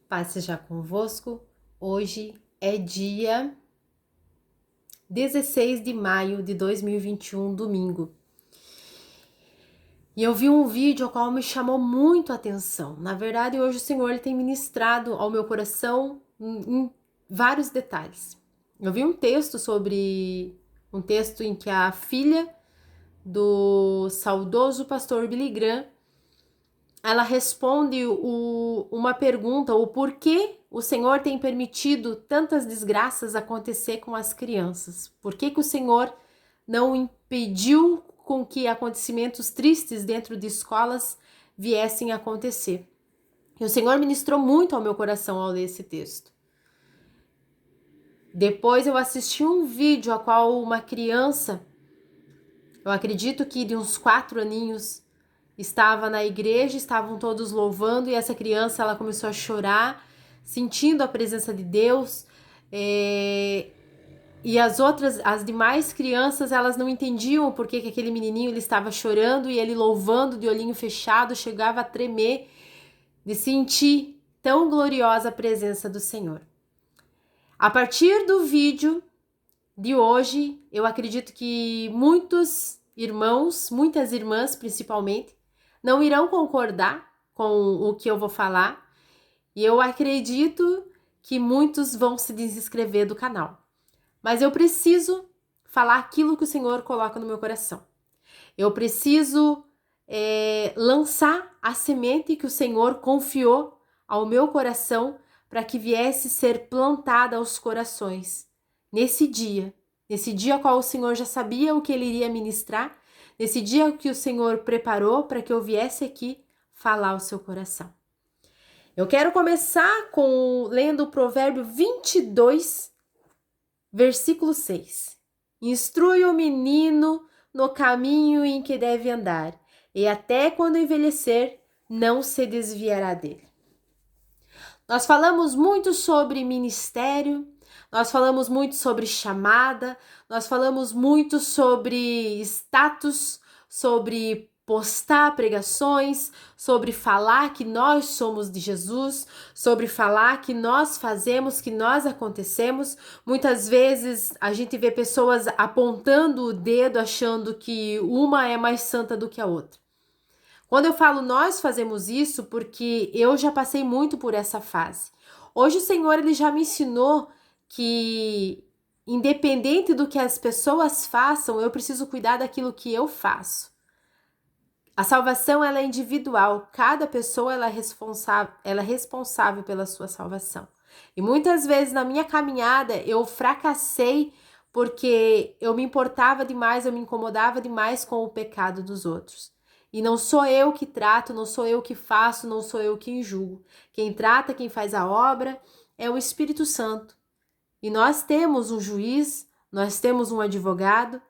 Paz seja convosco. Hoje é dia 16 de maio de 2021, domingo. E eu vi um vídeo ao qual me chamou muito a atenção. Na verdade, hoje o Senhor ele tem ministrado ao meu coração em vários detalhes. Eu vi um texto em que a filha do saudoso pastor Billy Graham ela responde uma pergunta, o porquê o Senhor tem permitido tantas desgraças acontecer com as crianças. Por que o Senhor não impediu com que acontecimentos tristes dentro de escolas viessem a acontecer? E o Senhor ministrou muito ao meu coração ao ler esse texto. Depois eu assisti um vídeo a qual uma criança, eu acredito que de uns 4 aninhos, estava na igreja, estavam todos louvando e essa criança ela começou a chorar, sentindo a presença de Deus. E as demais crianças, elas não entendiam por que aquele menininho ele estava chorando e ele louvando de olhinho fechado, chegava a tremer de sentir tão gloriosa a presença do Senhor. A partir do vídeo de hoje, eu acredito que muitos irmãos, muitas irmãs principalmente, não irão concordar com o que eu vou falar e eu acredito que muitos vão se desinscrever do canal. Mas eu preciso falar aquilo que o Senhor coloca no meu coração. Eu preciso lançar a semente que o Senhor confiou ao meu coração para que viesse ser plantada aos corações nesse dia a qual o Senhor já sabia o que ele iria ministrar, nesse dia que o Senhor preparou para que eu viesse aqui falar ao seu coração. Eu quero começar lendo o provérbio 22, versículo 6. Instrui o menino no caminho em que deve andar, e até quando envelhecer, não se desviará dele. Nós falamos muito sobre ministério, nós falamos muito sobre chamada, nós falamos muito sobre status, sobre postar pregações, sobre falar que nós somos de Jesus, sobre falar que nós fazemos, que nós acontecemos. Muitas vezes a gente vê pessoas apontando o dedo achando que uma é mais santa do que a outra. Quando eu falo nós fazemos isso, porque eu já passei muito por essa fase. Hoje o Senhor ele já me ensinou que independente do que as pessoas façam, eu preciso cuidar daquilo que eu faço. A salvação ela é individual, cada pessoa ela é responsável pela sua salvação. E muitas vezes na minha caminhada eu fracassei porque eu me importava demais, eu me incomodava demais com o pecado dos outros. E não sou eu que trato, não sou eu que faço, não sou eu que julgo. Quem trata, quem faz a obra é o Espírito Santo. E nós temos um juiz, nós temos um advogado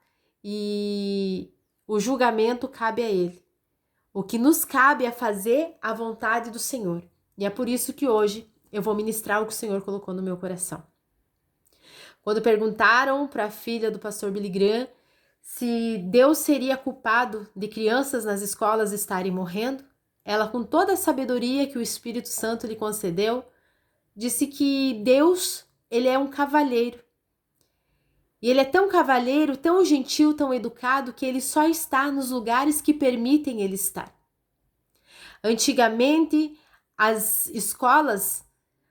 e o julgamento cabe a ele. O que nos cabe é fazer a vontade do Senhor. E é por isso que hoje eu vou ministrar o que o Senhor colocou no meu coração. Quando perguntaram para a filha do pastor Billy Graham se Deus seria culpado de crianças nas escolas estarem morrendo, ela, com toda a sabedoria que o Espírito Santo lhe concedeu, disse que Deus, ele é um cavalheiro. E ele é tão cavalheiro, tão gentil, tão educado, que ele só está nos lugares que permitem ele estar. Antigamente, as escolas,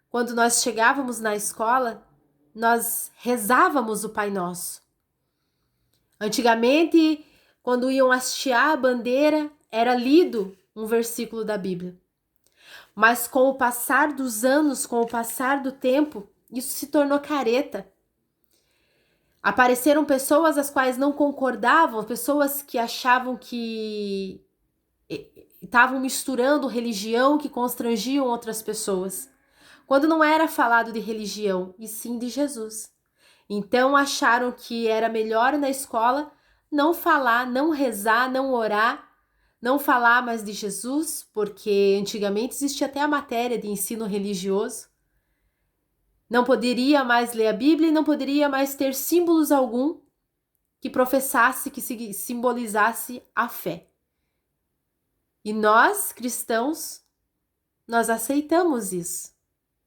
quando nós chegávamos na escola, nós rezávamos o Pai Nosso. Antigamente, quando iam hastear a bandeira, era lido um versículo da Bíblia. Mas com o passar dos anos, com o passar do tempo, isso se tornou careta. Apareceram pessoas as quais não concordavam, pessoas que achavam que estavam misturando religião, que constrangiam outras pessoas, quando não era falado de religião, e sim de Jesus. Então acharam que era melhor na escola não falar, não rezar, não orar, não falar mais de Jesus, porque antigamente existia até a matéria de ensino religioso. Não poderia mais ler a Bíblia e não poderia mais ter símbolos algum que professasse, que simbolizasse a fé. E nós, cristãos, nós aceitamos isso.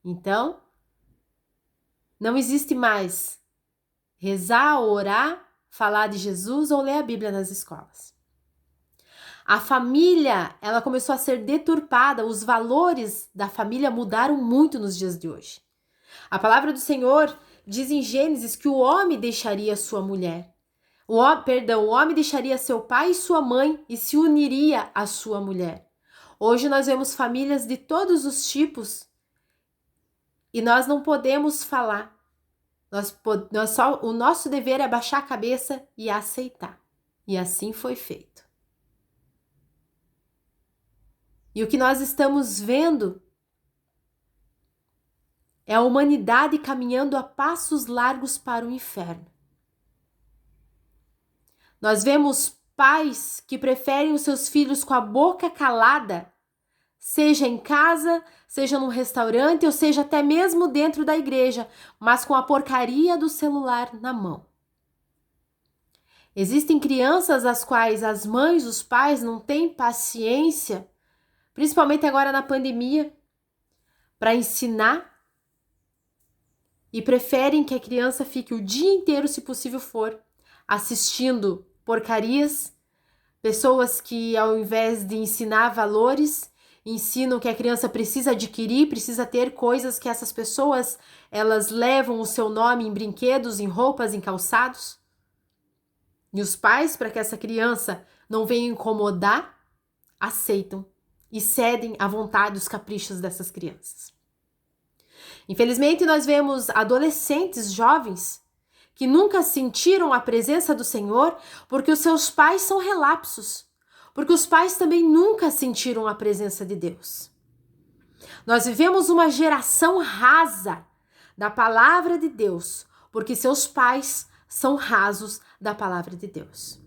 Então, não existe mais rezar, orar, falar de Jesus ou ler a Bíblia nas escolas. A família, ela começou a ser deturpada, os valores da família mudaram muito nos dias de hoje. A palavra do Senhor diz em Gênesis que o homem deixaria sua mulher. O homem deixaria seu pai e sua mãe e se uniria à sua mulher. Hoje nós vemos famílias de todos os tipos e nós não podemos falar. O nosso dever é baixar a cabeça e aceitar. E assim foi feito. E o que nós estamos vendo é a humanidade caminhando a passos largos para o inferno. Nós vemos pais que preferem os seus filhos com a boca calada, seja em casa, seja num restaurante ou seja até mesmo dentro da igreja, mas com a porcaria do celular na mão. Existem crianças às quais as mães, os pais não têm paciência, principalmente agora na pandemia, para ensinar e preferem que a criança fique o dia inteiro, se possível for, assistindo porcarias, pessoas que ao invés de ensinar valores, ensinam que a criança precisa adquirir, precisa ter coisas que essas pessoas, elas levam o seu nome em brinquedos, em roupas, em calçados. E os pais, para que essa criança não venha incomodar, aceitam e cedem à vontade dos caprichos dessas crianças. Infelizmente, nós vemos adolescentes jovens que nunca sentiram a presença do Senhor porque os seus pais são relapsos, porque os pais também nunca sentiram a presença de Deus. Nós vivemos uma geração rasa da palavra de Deus, porque seus pais são rasos da palavra de Deus.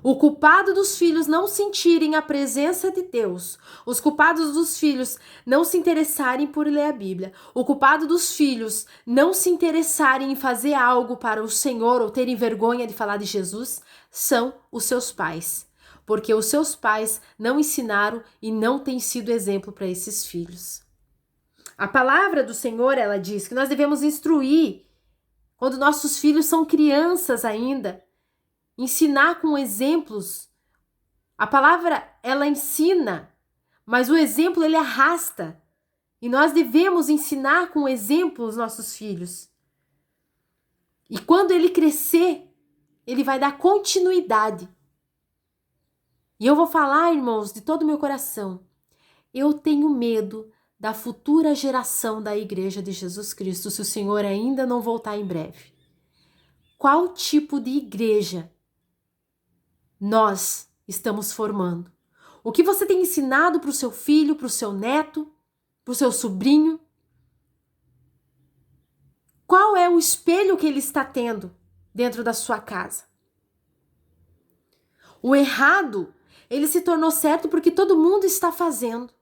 O culpado dos filhos não sentirem a presença de Deus, os culpados dos filhos não se interessarem por ler a Bíblia, o culpado dos filhos não se interessarem em fazer algo para o Senhor ou terem vergonha de falar de Jesus, são os seus pais, porque os seus pais não ensinaram e não têm sido exemplo para esses filhos. A palavra do Senhor, ela diz que nós devemos instruir quando nossos filhos são crianças ainda, ensinar com exemplos. A palavra, ela ensina, mas o exemplo, ele arrasta. E nós devemos ensinar com exemplo os nossos filhos. E quando ele crescer, ele vai dar continuidade. E eu vou falar, irmãos, de todo o meu coração, eu tenho medo da futura geração da Igreja de Jesus Cristo, se o Senhor ainda não voltar em breve. Qual tipo de igreja nós estamos formando? O que você tem ensinado para o seu filho, para o seu neto, para o seu sobrinho? Qual é o espelho que ele está tendo dentro da sua casa? O errado, ele se tornou certo porque todo mundo está fazendo.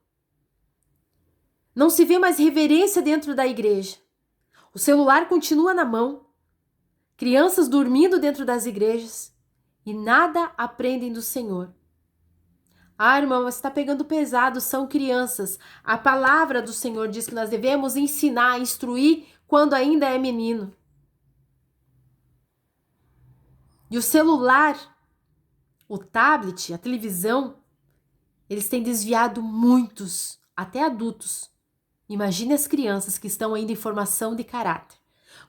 Não se vê mais reverência dentro da igreja. O celular continua na mão. Crianças dormindo dentro das igrejas. E nada aprendem do Senhor. Ah, irmão, você está pegando pesado, são crianças. A palavra do Senhor diz que nós devemos ensinar, instruir quando ainda é menino. E o celular, o tablet, a televisão, eles têm desviado muitos, até adultos. Imagine as crianças que estão ainda em formação de caráter.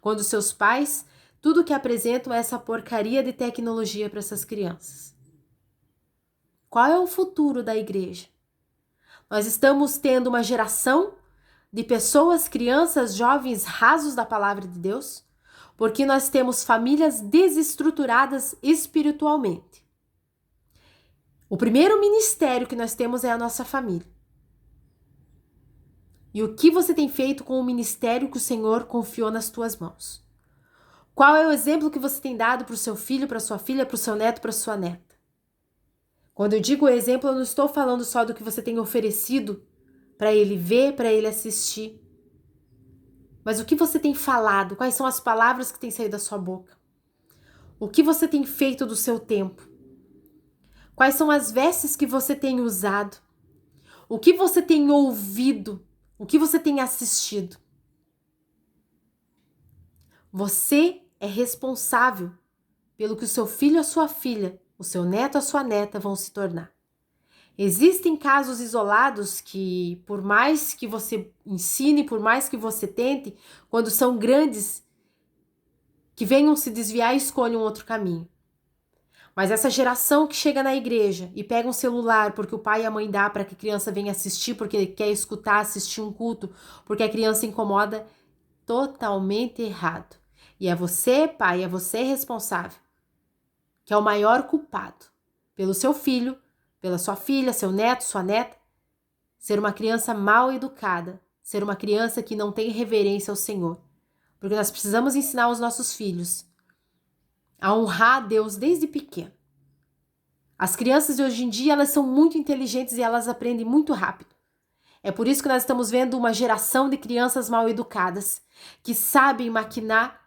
Quando seus pais, tudo que apresentam é essa porcaria de tecnologia para essas crianças. Qual é o futuro da igreja? Nós estamos tendo uma geração de pessoas, crianças, jovens rasos da palavra de Deus, porque nós temos famílias desestruturadas espiritualmente. O primeiro ministério que nós temos é a nossa família. E o que você tem feito com o ministério que o Senhor confiou nas tuas mãos? Qual é o exemplo que você tem dado para o seu filho, para sua filha, para o seu neto, para sua neta? Quando eu digo exemplo, eu não estou falando só do que você tem oferecido para ele ver, para ele assistir. Mas o que você tem falado? Quais são as palavras que têm saído da sua boca? O que você tem feito do seu tempo? Quais são as vestes que você tem usado? O que você tem ouvido O que você tem assistido? Você é responsável pelo que o seu filho ou a sua filha, o seu neto ou a sua neta vão se tornar. Existem casos isolados que, por mais que você ensine, por mais que você tente, quando são grandes, que venham se desviar e escolham outro caminho. Mas essa geração que chega na igreja e pega um celular porque o pai e a mãe dá para que a criança venha assistir, porque quer escutar, assistir um culto, porque a criança incomoda, totalmente errado. E é você, pai, é você responsável, que é o maior culpado pelo seu filho, pela sua filha, seu neto, sua neta, ser uma criança mal educada, ser uma criança que não tem reverência ao Senhor. Porque nós precisamos ensinar os nossos filhos a honrar a Deus desde pequeno. As crianças de hoje em dia, elas são muito inteligentes e elas aprendem muito rápido. É por isso que nós estamos vendo uma geração de crianças mal educadas, que sabem maquinar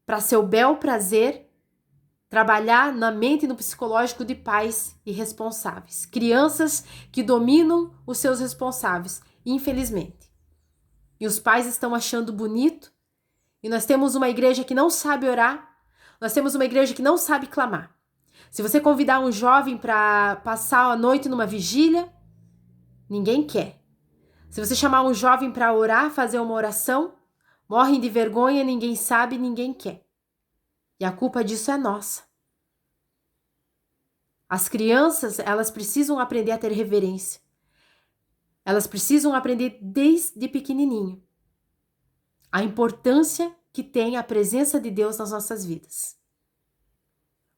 para seu bel prazer, trabalhar na mente e no psicológico de pais irresponsáveis. Crianças que dominam os seus responsáveis, infelizmente. E os pais estão achando bonito. E nós temos uma igreja que não sabe orar. Nós temos uma igreja que não sabe clamar. Se você convidar um jovem para passar a noite numa vigília, ninguém quer. Se você chamar um jovem para orar, fazer uma oração, morrem de vergonha, ninguém sabe, ninguém quer. E a culpa disso é nossa. As crianças, elas precisam aprender a ter reverência. Elas precisam aprender desde pequenininho a importância que tem a presença de Deus nas nossas vidas.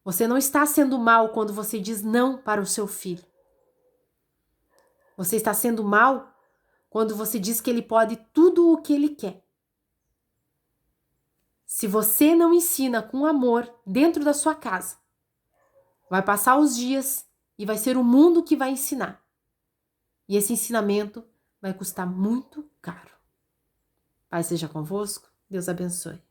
Você não está sendo mal quando você diz não para o seu filho. Você está sendo mal quando você diz que ele pode tudo o que ele quer. Se você não ensina com amor dentro da sua casa, vai passar os dias e vai ser o mundo que vai ensinar. E esse ensinamento vai custar muito caro. Pai seja convosco, Deus abençoe.